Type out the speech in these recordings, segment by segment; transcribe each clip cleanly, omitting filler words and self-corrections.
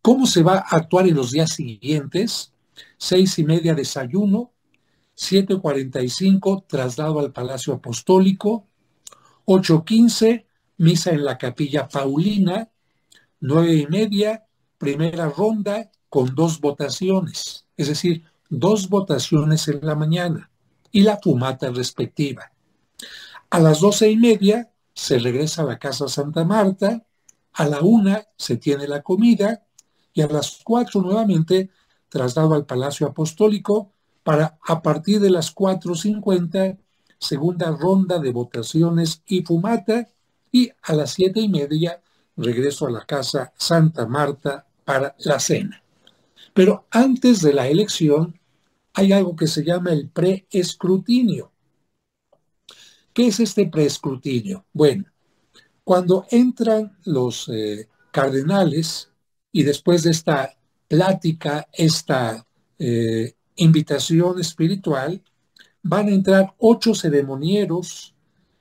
¿Cómo se va a actuar en los días siguientes? 6:30 desayuno, 7:45 traslado al Palacio Apostólico, 8:15 misa en la Capilla Paulina, 9:30 primera ronda con 2 votaciones, es decir, 2 votaciones en la mañana y la fumata respectiva. A las 12:30 se regresa a la Casa Santa Marta, a la 1 se tiene la comida y a las 4 nuevamente traslado al Palacio Apostólico para, a partir de las 4:50, segunda ronda de votaciones y fumata, y a las 7:30 regreso a la Casa Santa Marta para la cena. Pero antes de la elección hay algo que se llama el preescrutinio. ¿Qué es este preescrutinio? Bueno, cuando entran los cardenales y después de esta plática, esta invitación espiritual, van a entrar 8 ceremonieros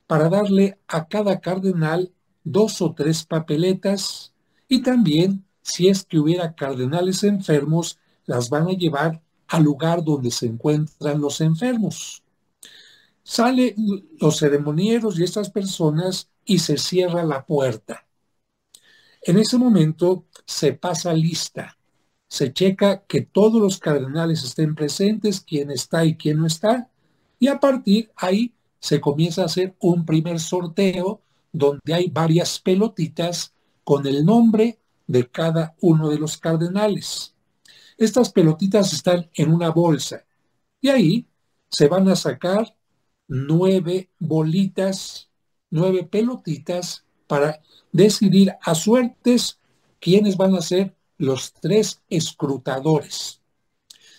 para darle a cada cardenal 2 o 3 papeletas, y también, si es que hubiera cardenales enfermos, las van a llevar al lugar donde se encuentran los enfermos. Salen los ceremonieros y estas personas y se cierra la puerta. En ese momento se pasa lista, se checa que todos los cardenales estén presentes, quién está y quién no está, y a partir ahí se comienza a hacer un primer sorteo donde hay varias pelotitas con el nombre de cada uno de los cardenales. Estas pelotitas están en una bolsa y ahí se van a sacar 9 bolitas, 9 pelotitas para decidir a suertes quiénes van a ser los 3 escrutadores.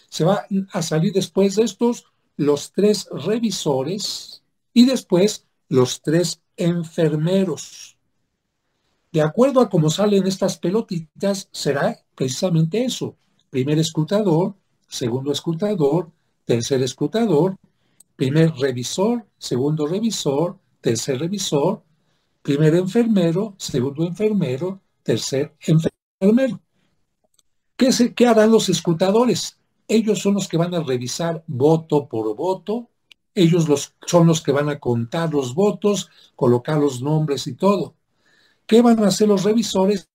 Se van a salir después de estos los 3 revisores y después los 3 enfermeros. De acuerdo a cómo salen estas pelotitas, será precisamente eso: primer escrutador, segundo escrutador, tercer escrutador, primer revisor, segundo revisor, tercer revisor, primer enfermero, segundo enfermero, tercer enfermero. ¿Qué harán los escrutadores? Ellos son los que van a revisar voto por voto, ellos son los que van a contar los votos, colocar los nombres y todo. ¿Qué van a hacer los revisores?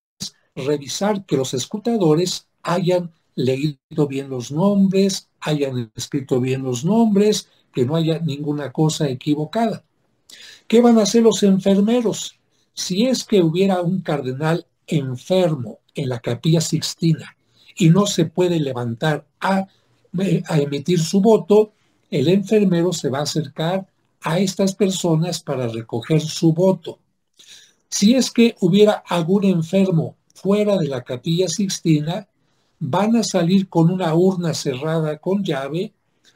Revisar que los escrutadores hayan leído bien los nombres, hayan escrito bien los nombres, que no haya ninguna cosa equivocada. ¿Qué van a hacer los enfermeros? Si es que hubiera un cardenal enfermo en la Capilla Sixtina y no se puede levantar a emitir su voto, el enfermero se va a acercar a estas personas para recoger su voto. Si es que hubiera algún enfermo fuera de la Capilla Sixtina, van a salir con una urna cerrada con llave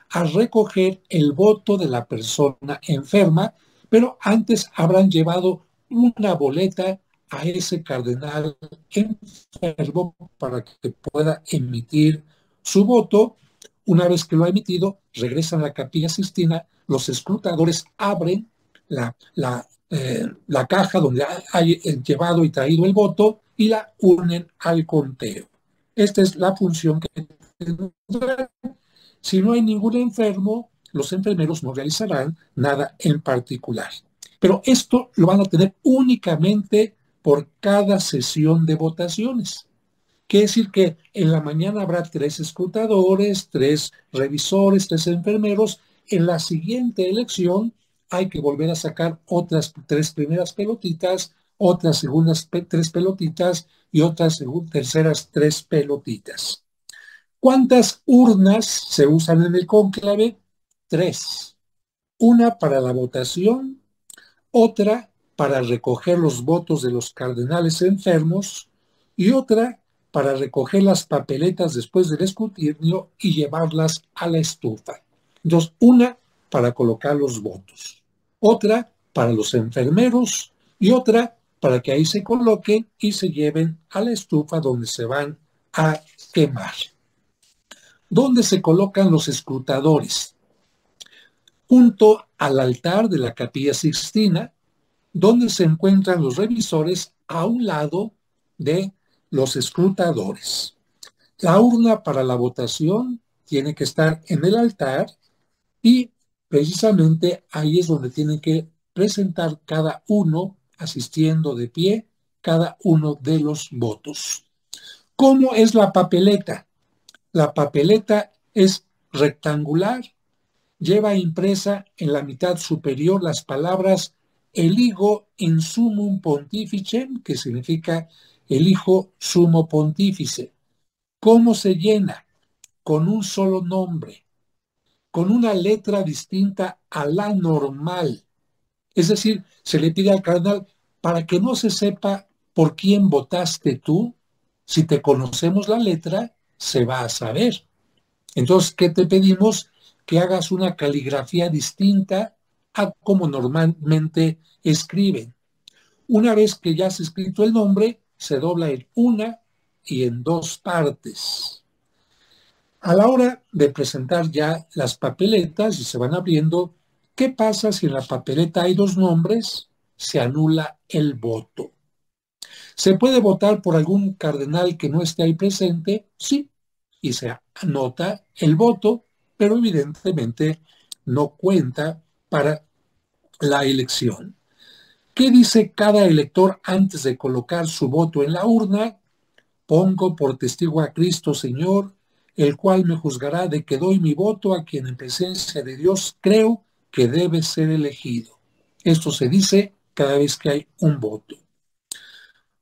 a recoger el voto de la persona enferma, pero antes habrán llevado una boleta a ese cardenal enfermo para que pueda emitir su voto. Una vez que lo ha emitido, regresan a la Capilla Sixtina, los escrutadores abren la caja donde hay llevado y traído el voto y la unen al conteo. Esta es la función que tendrá. Si no hay ningún enfermo, los enfermeros no realizarán nada en particular. Pero esto lo van a tener únicamente por cada sesión de votaciones. Quiere decir que en la mañana habrá 3 escrutadores, 3 revisores, 3 enfermeros. En la siguiente elección hay que volver a sacar otras 3 primeras pelotitas, otras segundas 3 pelotitas y otras terceras 3 pelotitas. ¿Cuántas urnas se usan en el cónclave? 3. Una para la votación, otra para recoger los votos de los cardenales enfermos y otra para recoger las papeletas después del escrutinio y llevarlas a la estufa. Entonces, una para colocar los votos, otra para los enfermeros y otra para que ahí se coloquen y se lleven a la estufa donde se van a quemar. ¿Dónde se colocan los escrutadores? Junto al altar de la Capilla Sixtina, donde se encuentran los revisores a un lado de los escrutadores. La urna para la votación tiene que estar en el altar y precisamente ahí es donde tienen que presentar cada uno, asistiendo de pie, cada uno de los votos. ¿Cómo es la papeleta? La papeleta es rectangular, lleva impresa en la mitad superior las palabras eligo in summum pontificem, que significa elijo sumo pontífice. ¿Cómo se llena? Con un solo nombre, con una letra distinta a la normal. Es decir, se le pide al cardenal para que no se sepa por quién votaste tú. Si te conocemos la letra, se va a saber. Entonces, ¿qué te pedimos? Que hagas una caligrafía distinta a como normalmente escriben. Una vez que ya has escrito el nombre, se dobla en una y en dos partes. A la hora de presentar ya las papeletas y se van abriendo, ¿qué pasa si en la papeleta hay dos nombres? Se anula el voto. ¿Se puede votar por algún cardenal que no esté ahí presente? Sí, y se anota el voto, pero evidentemente no cuenta para la elección. ¿Qué dice cada elector antes de colocar su voto en la urna? Pongo por testigo a Cristo, Señor, el cual me juzgará de que doy mi voto a quien en presencia de Dios creo que debe ser elegido. Esto se dice cada vez que hay un voto.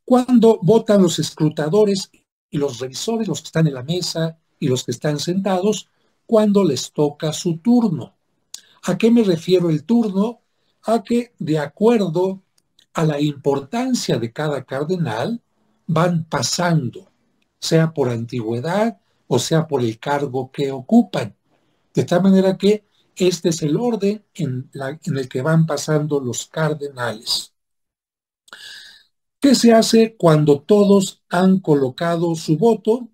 Cuando votan los escrutadores y los revisores, los que están en la mesa y los que están sentados, cuando les toca su turno. ¿A qué me refiero el turno? A que de acuerdo a la importancia de cada cardenal, van pasando, sea por antigüedad o sea por el cargo que ocupan. De tal manera que este es el orden en el que van pasando los cardenales. ¿Qué se hace cuando todos han colocado su voto?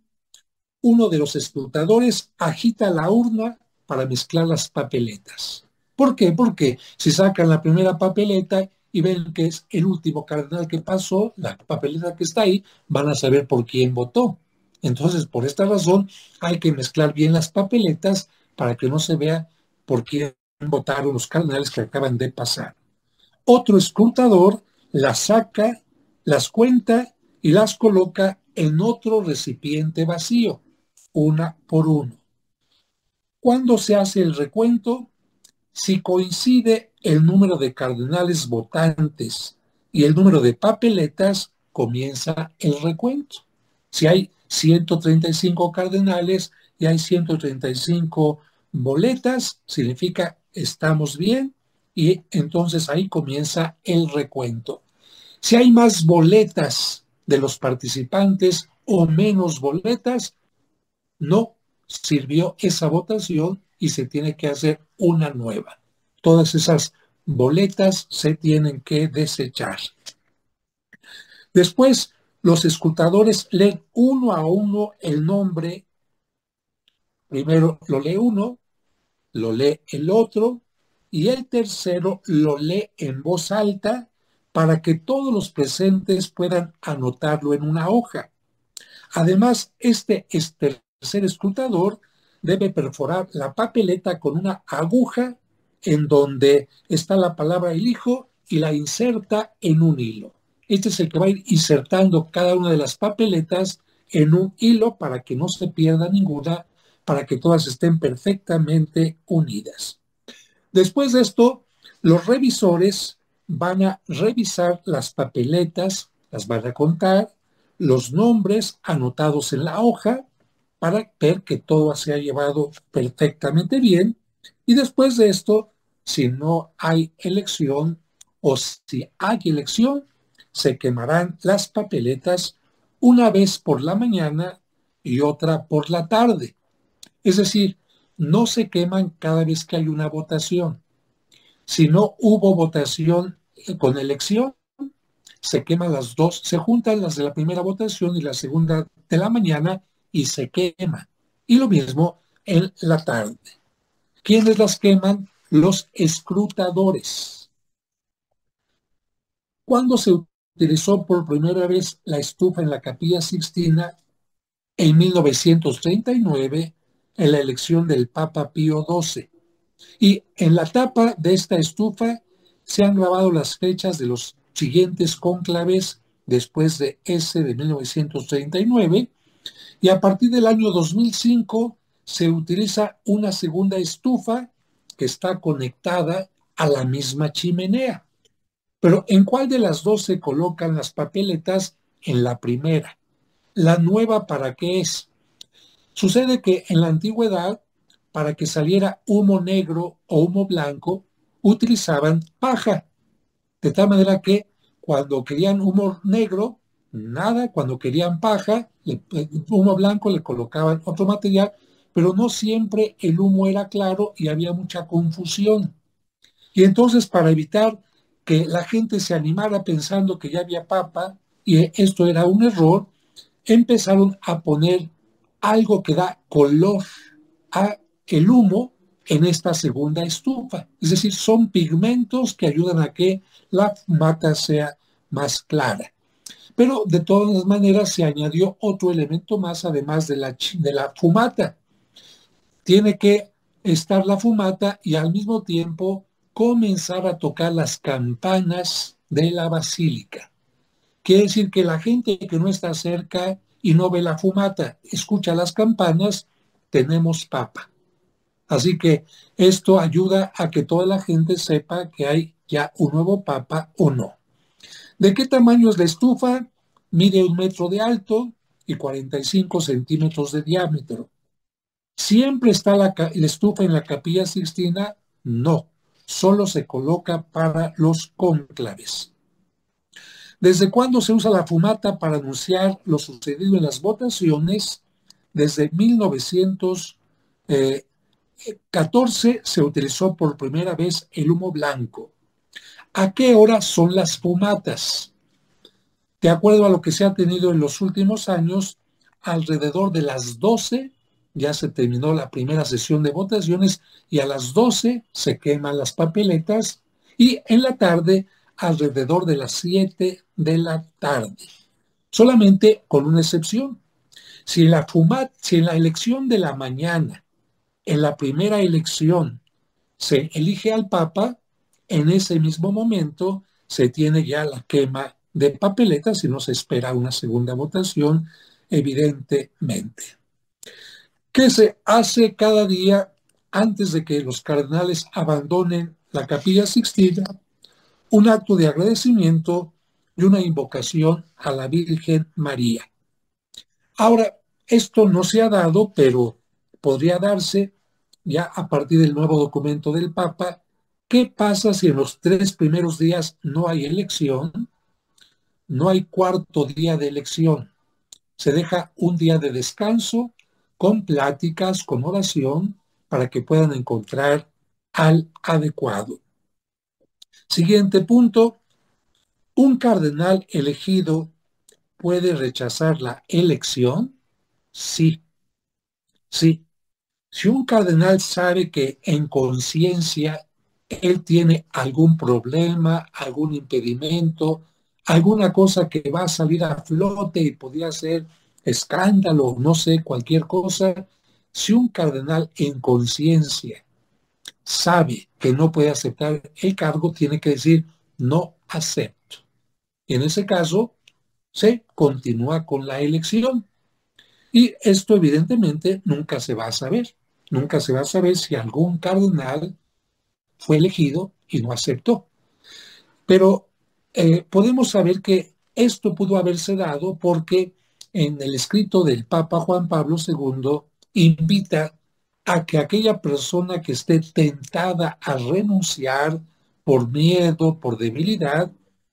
Uno de los escrutadores agita la urna para mezclar las papeletas. ¿Por qué? Porque si sacan la primera papeleta y ven que es el último cardenal que pasó, la papeleta que está ahí, van a saber por quién votó. Entonces, por esta razón, hay que mezclar bien las papeletas para que no se vea por quién votaron los cardenales que acaban de pasar. Otro escrutador las saca, las cuenta y las coloca en otro recipiente vacío, una por uno. Cuando se hace el recuento, si coincide el número de cardenales votantes y el número de papeletas, comienza el recuento. Si hay 135 cardenales y hay 135 boletas, significa estamos bien y entonces ahí comienza el recuento. Si hay más boletas de los participantes o menos boletas, no sirvió esa votación y se tiene que hacer una nueva. Todas esas boletas se tienen que desechar. Después, los escrutadores leen uno a uno el nombre. Primero lo lee uno, lo lee el otro y el tercero lo lee en voz alta para que todos los presentes puedan anotarlo en una hoja. Además, este tercer escrutador debe perforar la papeleta con una aguja en donde está la palabra elijo y la inserta en un hilo. Este es el que va a ir insertando cada una de las papeletas en un hilo para que no se pierda ninguna, para que todas estén perfectamente unidas. Después de esto, los revisores van a revisar las papeletas, las van a contar, los nombres anotados en la hoja para ver que todo se ha llevado perfectamente bien. Y después de esto, si no hay elección o si hay elección, se quemarán las papeletas una vez por la mañana y otra por la tarde. Es decir, no se queman cada vez que hay una votación. Si no hubo votación con elección, se queman las dos, se juntan las de la primera votación y la segunda de la mañana y se queman. Y lo mismo en la tarde. ¿Quiénes las queman? Los escrutadores. ¿Cuándo se utilizó por primera vez la estufa en la Capilla Sixtina en 1939 en la elección del Papa Pío XII. Y en la tapa de esta estufa se han grabado las fechas de los siguientes cónclaves después de ese de 1939, y a partir del año 2005 se utiliza una segunda estufa que está conectada a la misma chimenea. Pero ¿en cuál de las dos se colocan las papeletas? En la primera. ¿La nueva para qué es? Sucede que en la antigüedad, para que saliera humo negro o humo blanco, utilizaban paja. De tal manera que cuando querían humo negro, nada, cuando querían paja, humo blanco, le colocaban otro material, pero no siempre el humo era claro y había mucha confusión. Y entonces, para evitar que la gente se animara pensando que ya había papa, y esto era un error, empezaron a poner algo que da color a el humo en esta segunda estufa. Es decir, son pigmentos que ayudan a que la fumata sea más clara. Pero de todas maneras se añadió otro elemento más además de la fumata. Tiene que estar la fumata y al mismo tiempo comenzar a tocar las campanas de la basílica. Quiere decir que la gente que no está cerca y no ve la fumata, escucha las campanas, tenemos papa. Así que esto ayuda a que toda la gente sepa que hay ya un nuevo papa o no. ¿De qué tamaño es la estufa? Mide 1 metro de alto y 45 centímetros de diámetro. ¿Siempre está la estufa en la Capilla Sixtina? No, solo se coloca para los cónclaves. ¿Desde cuándo se usa la fumata para anunciar lo sucedido en las votaciones? Desde 1914 se utilizó por primera vez el humo blanco. ¿A qué hora son las fumatas? De acuerdo a lo que se ha tenido en los últimos años, alrededor de las 12 ya se terminó la primera sesión de votaciones y a las 12 se queman las papeletas, y en la tarde alrededor de las 7 de la tarde. Solamente con una excepción. Si en la elección de la mañana, en la primera elección, se elige al Papa, en ese mismo momento se tiene ya la quema de papeletas y no se espera una segunda votación, evidentemente. ¿Qué se hace cada día antes de que los cardenales abandonen la Capilla Sixtina? Un acto de agradecimiento y una invocación a la Virgen María. Ahora, esto no se ha dado, pero podría darse ya a partir del nuevo documento del Papa. ¿Qué pasa si en los 3 primeros días no hay elección? No hay cuarto día de elección. Se deja un día de descanso con pláticas, con oración, para que puedan encontrar al adecuado. Siguiente punto. ¿Un cardenal elegido puede rechazar la elección? Sí, sí. Si un cardenal sabe que en conciencia él tiene algún problema, algún impedimento, alguna cosa que va a salir a flote y podría ser escándalo, no sé, cualquier cosa, si un cardenal en conciencia sabe que no puede aceptar el cargo, tiene que decir no acepto. Y en ese caso, se continúa con la elección. Y esto evidentemente nunca se va a saber. Nunca se va a saber si algún cardenal fue elegido y no aceptó. Pero podemos saber que esto pudo haberse dado porque en el escrito del Papa Juan Pablo II invita a que aquella persona que esté tentada a renunciar por miedo, por debilidad,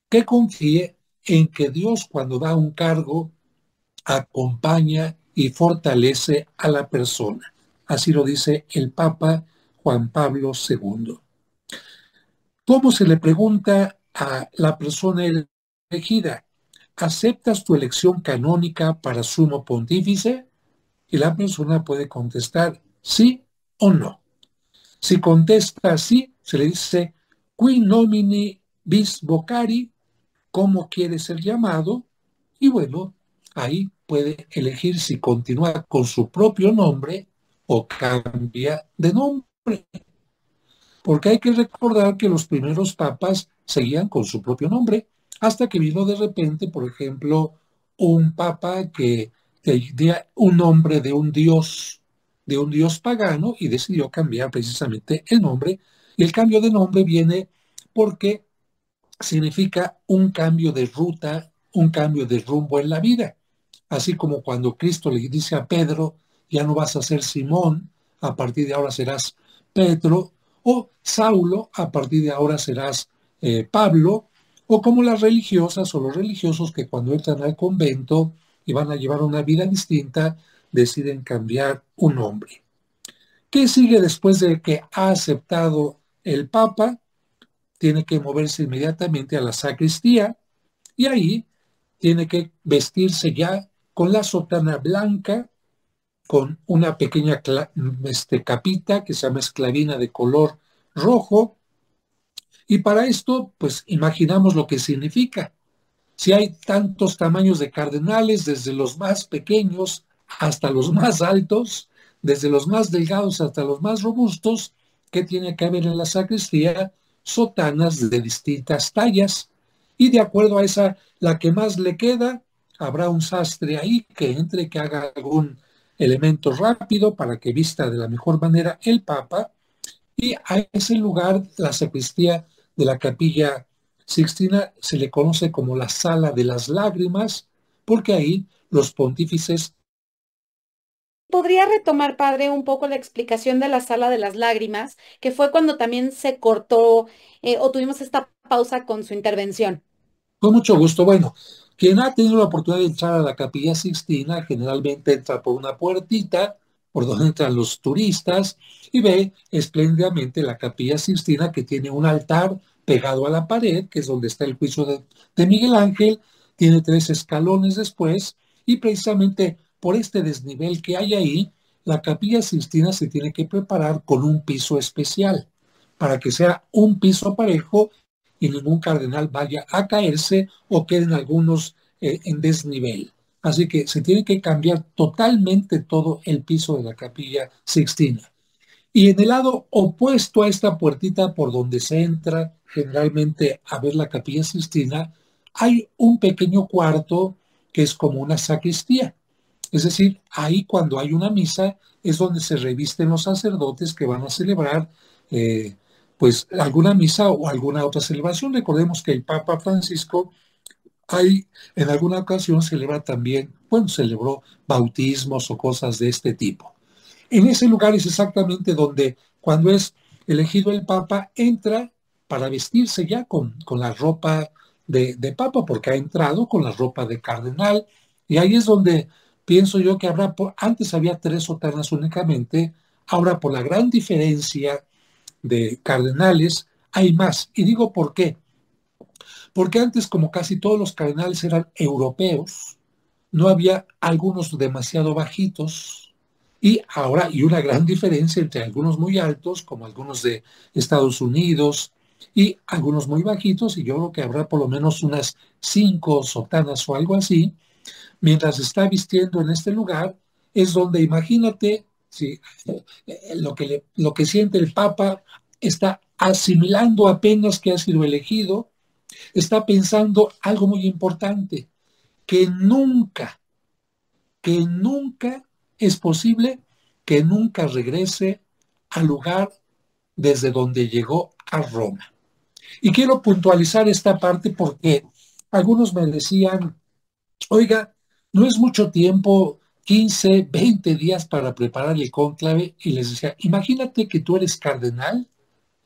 que confíe en que Dios, cuando da un cargo, acompaña y fortalece a la persona. Así lo dice el Papa Juan Pablo II. ¿Cómo se le pregunta a la persona elegida? ¿Aceptas tu elección canónica para sumo pontífice? Y la persona puede contestar sí o no. Si contesta sí, se le dice qui nomini vis vocari, cómo quiere ser llamado y bueno, ahí puede elegir si continúa con su propio nombre o cambia de nombre. Porque hay que recordar que los primeros papas seguían con su propio nombre, hasta que vino de repente, por ejemplo, un papa que tenía un nombre de un dios pagano, y decidió cambiar precisamente el nombre. Y el cambio de nombre viene porque significa un cambio de ruta, un cambio de rumbo en la vida. Así como cuando Cristo le dice a Pedro, ya no vas a ser Simón, a partir de ahora serás Pedro, o Saulo, a partir de ahora serás Pablo, o como las religiosas o los religiosos que cuando entran al convento y van a llevar una vida distinta, deciden cambiar un nombre. ¿Qué sigue después de que ha aceptado el Papa? Tiene que moverse inmediatamente a la sacristía y ahí tiene que vestirse ya con la sotana blanca, con una pequeña capita que se llama esclavina de color rojo. Y para esto, pues imaginamos lo que significa. Si hay tantos tamaños de cardenales, desde los más pequeños hasta los más altos, desde los más delgados hasta los más robustos, ¿qué tiene que haber en la sacristía? Sotanas de distintas tallas. Y de acuerdo a esa, la que más le queda, habrá un sastre ahí que entre, que haga algún elemento rápido para que vista de la mejor manera el Papa. Y a ese lugar, la sacristía de la Capilla Sixtina, se le conoce como la Sala de las Lágrimas, porque ahí los pontífices... ¿Podría retomar, padre, un poco la explicación de la sala de las lágrimas, que fue cuando también se cortó o tuvimos esta pausa con su intervención? Con mucho gusto. Bueno, quien ha tenido la oportunidad de entrar a la Capilla Sixtina generalmente entra por una puertita por donde entran los turistas y ve espléndidamente la Capilla Sixtina, que tiene un altar pegado a la pared, que es donde está el juicio de Miguel Ángel. Tiene 3 escalones después y precisamente por este desnivel que hay ahí, la Capilla Sixtina se tiene que preparar con un piso especial para que sea un piso parejo y ningún cardenal vaya a caerse o queden algunos en desnivel. Así que se tiene que cambiar totalmente todo el piso de la Capilla Sixtina. Y en el lado opuesto a esta puertita por donde se entra generalmente a ver la Capilla Sixtina, hay un pequeño cuarto que es como una sacristía. Es decir, ahí cuando hay una misa es donde se revisten los sacerdotes que van a celebrar eh, pues alguna misa o alguna otra celebración. Recordemos que el Papa Francisco ahí en alguna ocasión celebra también, bueno, celebró bautismos o cosas de este tipo. En ese lugar es exactamente donde cuando es elegido el Papa entra para vestirse ya con la ropa de Papa, porque ha entrado con la ropa de cardenal, y ahí es donde pienso yo que habrá, antes había 3 sotanas únicamente, ahora por la gran diferencia de cardenales hay más. Y digo por qué. Porque antes, como casi todos los cardenales eran europeos, no había algunos demasiado bajitos y ahora hay una gran diferencia entre algunos muy altos, como algunos de Estados Unidos, y algunos muy bajitos, y yo creo que habrá por lo menos unas 5 sotanas o algo así. Mientras está vistiendo en este lugar, es donde imagínate si lo que siente el Papa está asimilando apenas que ha sido elegido, está pensando algo muy importante, que nunca es posible que nunca regrese al lugar desde donde llegó a Roma. Y quiero puntualizar esta parte porque algunos me decían, oiga, no es mucho tiempo, 15, 20 días para preparar el cónclave, y les decía, imagínate que tú eres cardenal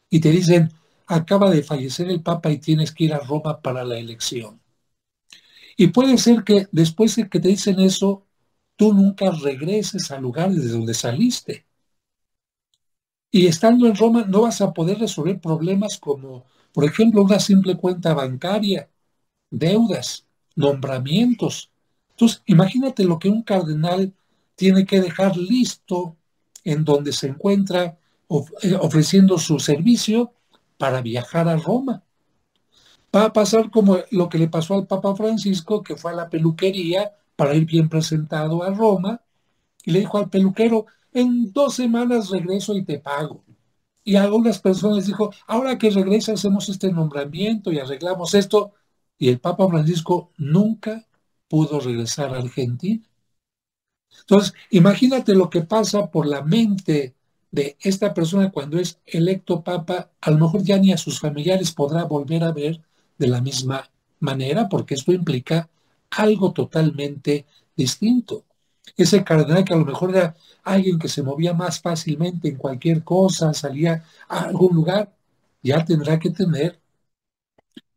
y te dicen, acaba de fallecer el Papa y tienes que ir a Roma para la elección. Y puede ser que después de que te dicen eso, tú nunca regreses al lugar desde donde saliste. Y estando en Roma no vas a poder resolver problemas como, por ejemplo, una simple cuenta bancaria, deudas, nombramientos. Entonces, imagínate lo que un cardenal tiene que dejar listo en donde se encuentra ofreciendo su servicio para viajar a Roma. Va a pasar como lo que le pasó al Papa Francisco, que fue a la peluquería para ir bien presentado a Roma, y le dijo al peluquero, en 2 semanas regreso y te pago. Y a algunas personas les dijo, ahora que regresa hacemos este nombramiento y arreglamos esto. Y el Papa Francisco nunca pudo regresar a Argentina. Entonces, imagínate lo que pasa por la mente de esta persona cuando es electo papa, a lo mejor ya ni a sus familiares podrá volver a ver de la misma manera, porque esto implica algo totalmente distinto. Ese cardenal que a lo mejor era alguien que se movía más fácilmente en cualquier cosa, salía a algún lugar, ya tendrá que tener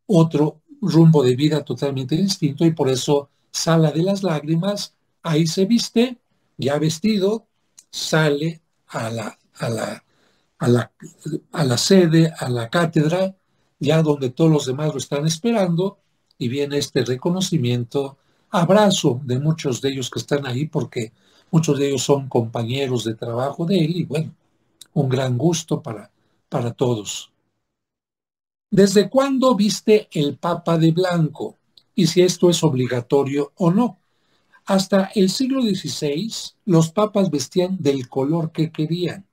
otro rumbo de vida totalmente distinto y por eso Sala de las Lágrimas, ahí se viste, ya vestido, sale a la, a la sede, a la cátedra, ya donde todos los demás lo están esperando y viene este reconocimiento, abrazo de muchos de ellos que están ahí porque muchos de ellos son compañeros de trabajo de él y bueno, un gran gusto para todos. ¿Desde cuándo viste el Papa de blanco? Y si esto es obligatorio o no. Hasta el siglo XVI, los papas vestían del color que querían.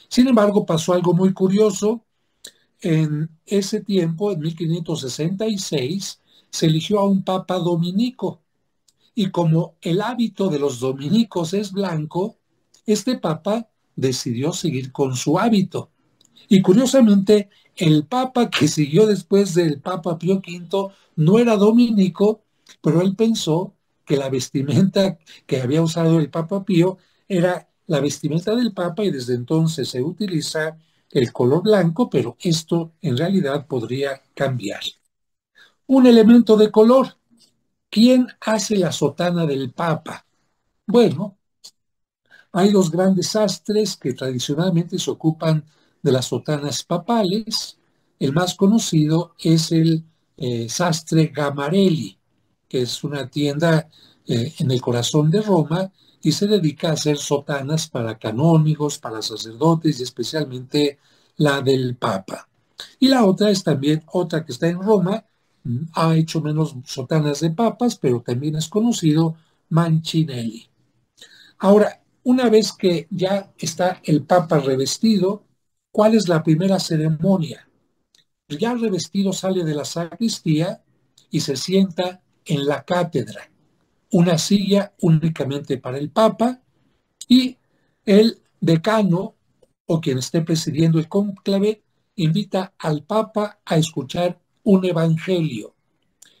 Sin embargo, pasó algo muy curioso. En ese tiempo, en 1566, se eligió a un papa dominico. Y como el hábito de los dominicos es blanco, este papa decidió seguir con su hábito. Y curiosamente, el papa que siguió después del Papa Pío V no era dominico, pero él pensó que la vestimenta que había usado el Papa Pío era la vestimenta del Papa y desde entonces se utiliza el color blanco, pero esto en realidad podría cambiar. Un elemento de color. ¿Quién hace la sotana del Papa? Bueno, hay dos grandes sastres que tradicionalmente se ocupan de las sotanas papales. El más conocido es el sastre Gamarelli, que es una tienda en el corazón de Roma y se dedica a hacer sotanas para canónigos, para sacerdotes y especialmente la del Papa. Y la otra es también otra que está en Roma, ha hecho menos sotanas de papas, pero también es conocido, Mancinelli. Ahora, una vez que ya está el Papa revestido, ¿cuál es la primera ceremonia? Ya revestido sale de la sacristía y se sienta en la cátedra, una silla únicamente para el Papa y el decano o quien esté presidiendo el cónclave invita al Papa a escuchar un evangelio.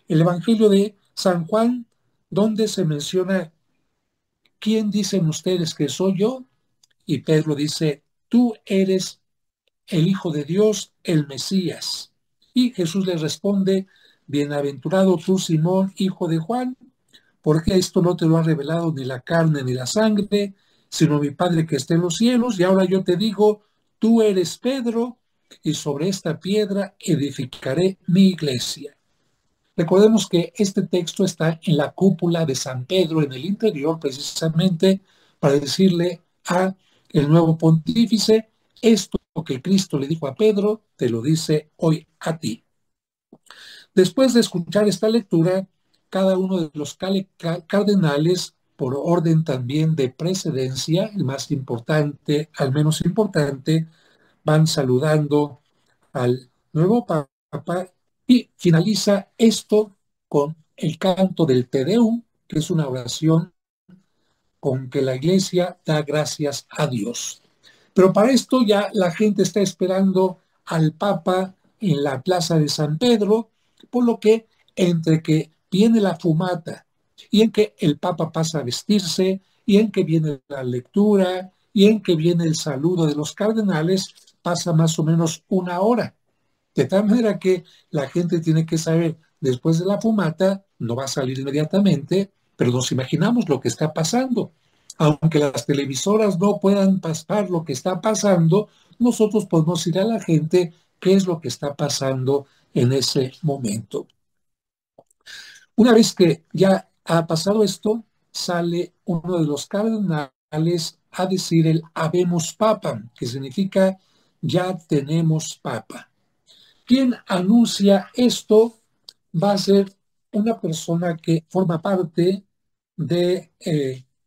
El evangelio de San Juan, donde se menciona ¿quién dicen ustedes que soy yo? Y Pedro dice, tú eres el Hijo de Dios, el Mesías. Y Jesús le responde, bienaventurado tú, Simón, hijo de Juan, porque esto no te lo ha revelado ni la carne ni la sangre, sino mi Padre que está en los cielos. Y ahora yo te digo, tú eres Pedro, y sobre esta piedra edificaré mi iglesia. Recordemos que este texto está en la cúpula de San Pedro en el interior, precisamente para decirle a el nuevo pontífice, esto que Cristo le dijo a Pedro, te lo dice hoy a ti. Después de escuchar esta lectura, cada uno de los cardenales, por orden también de precedencia, el más importante al menos importante, van saludando al nuevo Papa y finaliza esto con el canto del Te Deum, que es una oración con que la Iglesia da gracias a Dios. Pero para esto ya la gente está esperando al Papa en la plaza de San Pedro, por lo que entre que viene la fumata y en que el Papa pasa a vestirse y en que viene la lectura y en que viene el saludo de los cardenales, pasa más o menos una hora. De tal manera que la gente tiene que saber, después de la fumata, no va a salir inmediatamente, pero nos imaginamos lo que está pasando. Aunque las televisoras no puedan pasar lo que está pasando, nosotros podemos ir a la gente qué es lo que está pasando en ese momento. Una vez que ya ha pasado esto, sale uno de los cardenales a decir el Habemus Papam, que significa ya tenemos Papa. Quien anuncia esto va a ser una persona que forma parte de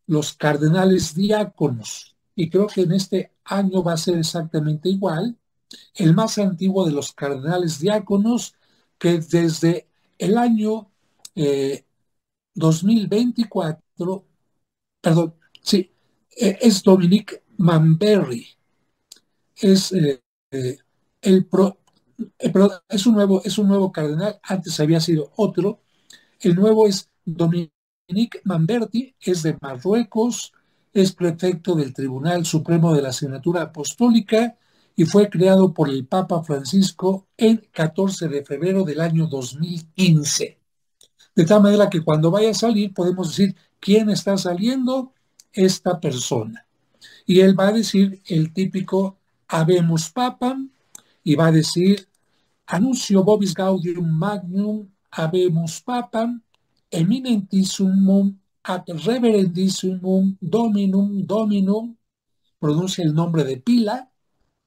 los cardenales diáconos. Y creo que en este año va a ser exactamente igual. El más antiguo de los cardenales diáconos, que desde el año eh, 2024, perdón, sí, es Dominique Mamberry. Es eh, el pro, perdón, es un nuevo cardenal, antes había sido otro. El nuevo es Dominique Mamberti, es de Marruecos, es prefecto del Tribunal Supremo de la Asignatura Apostólica y fue creado por el Papa Francisco el 14 de febrero del año 2015. De tal manera que cuando vaya a salir podemos decir quién está saliendo, esta persona. Y él va a decir el típico Habemus Papam y va a decir Annuncio vobis gaudium magnum habemus papam eminentissimum ad reverendissimum dominum, pronuncia el nombre de pila,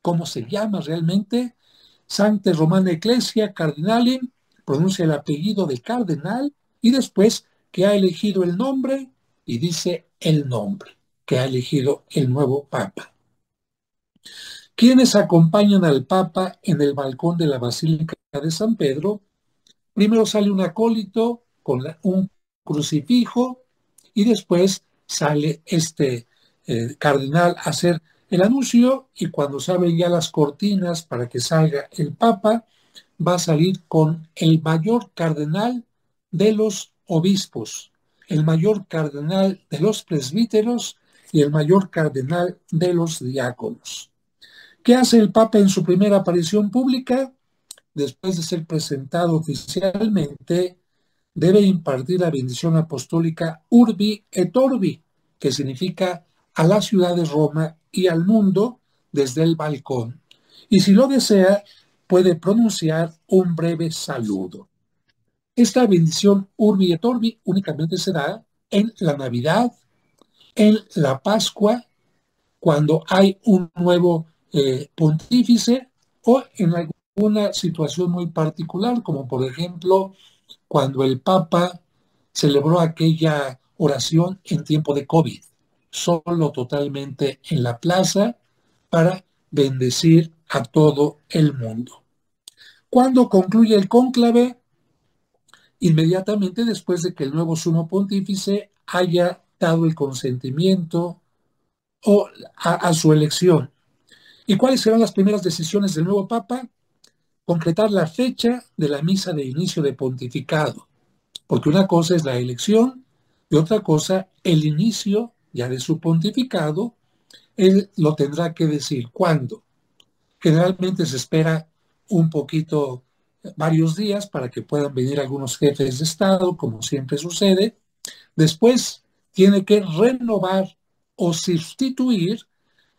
cómo se llama realmente, Sancte Romana Ecclesia Cardinalim, pronuncia el apellido de cardenal y después que ha elegido el nombre y dice el nombre que ha elegido el nuevo papa. Quienes acompañan al papa en el balcón de la Basílica de San Pedro? Primero sale un acólito con un crucifijo y después sale este cardenal a hacer el anuncio y cuando salen ya las cortinas para que salga el papa, va a salir con el mayor cardenal de los obispos, el mayor cardenal de los presbíteros y el mayor cardenal de los diáconos. ¿Qué hace el papa en su primera aparición pública? Después de ser presentado oficialmente, debe impartir la bendición apostólica Urbi et Orbi, que significa a la ciudad de Roma y al mundo desde el balcón. Y si lo desea, puede pronunciar un breve saludo. Esta bendición Urbi et Orbi únicamente se da en la Navidad, en la Pascua, cuando hay un nuevo pontífice o en alguna situación muy particular, como por ejemplo cuando el Papa celebró aquella oración en tiempo de COVID, solo totalmente en la plaza para bendecir a todo el mundo. Cuando concluye el cónclave, inmediatamente después de que el nuevo sumo pontífice haya dado el consentimiento o a su elección. ¿Y cuáles serán las primeras decisiones del nuevo Papa? Concretar la fecha de la misa de inicio de pontificado, porque una cosa es la elección y otra cosa el inicio ya de su pontificado. Él lo tendrá que decir cuándo. Generalmente se espera un poquito, varios días para que puedan venir algunos jefes de Estado, como siempre sucede. Después tiene que renovar o sustituir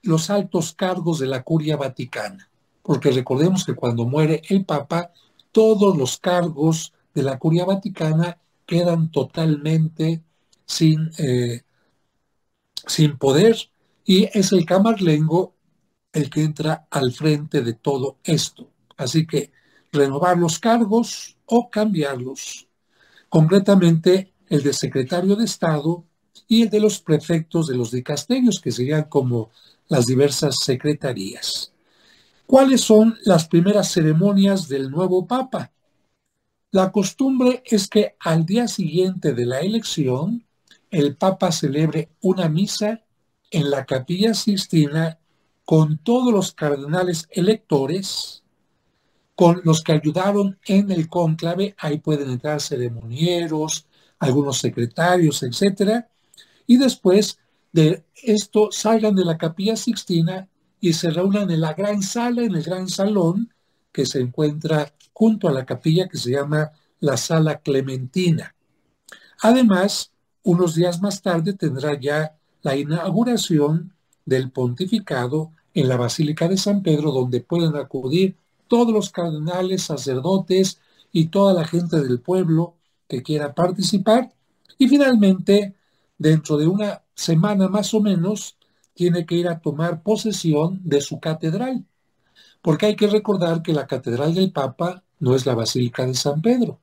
los altos cargos de la Curia Vaticana, porque recordemos que cuando muere el Papa, todos los cargos de la Curia Vaticana quedan totalmente sin poder y es el camarlengo el que entra al frente de todo esto. Así que renovar los cargos o cambiarlos. Concretamente el de secretario de Estado y el de los prefectos de los dicasterios, que serían como las diversas secretarías. ¿Cuáles son las primeras ceremonias del nuevo Papa? La costumbre es que al día siguiente de la elección, el Papa celebre una misa en la Capilla Sixtina con todos los cardenales electores, con los que ayudaron en el cónclave. Ahí pueden entrar ceremonieros, algunos secretarios, etcétera, y después de esto salgan de la Capilla Sixtina y se reúnan en la gran sala, en el gran salón que se encuentra junto a la capilla, que se llama la Sala Clementina. Además, unos días más tarde tendrá ya la inauguración del pontificado en la Basílica de San Pedro, donde pueden acudir todos los cardenales, sacerdotes y toda la gente del pueblo que quiera participar. Y finalmente, dentro de una semana más o menos, tiene que ir a tomar posesión de su catedral, Porque hay que recordar que la Catedral del Papa no es la Basílica de San Pedro.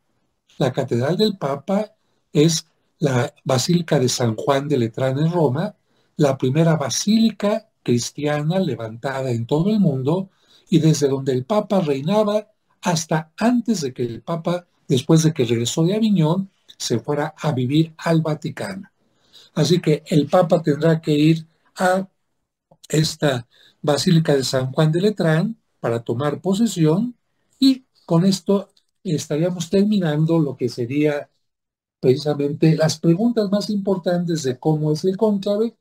La Catedral del Papa es la Basílica de San Juan de Letrán en Roma, la primera basílica cristiana levantada en todo el mundo y desde donde el Papa reinaba hasta antes de que el Papa, después de que regresó de Aviñón, se fuera a vivir al Vaticano. Así que el Papa tendrá que ir a esta Basílica de San Juan de Letrán para tomar posesión y con esto estaríamos terminando lo que sería precisamente las preguntas más importantes de cómo es el cónclave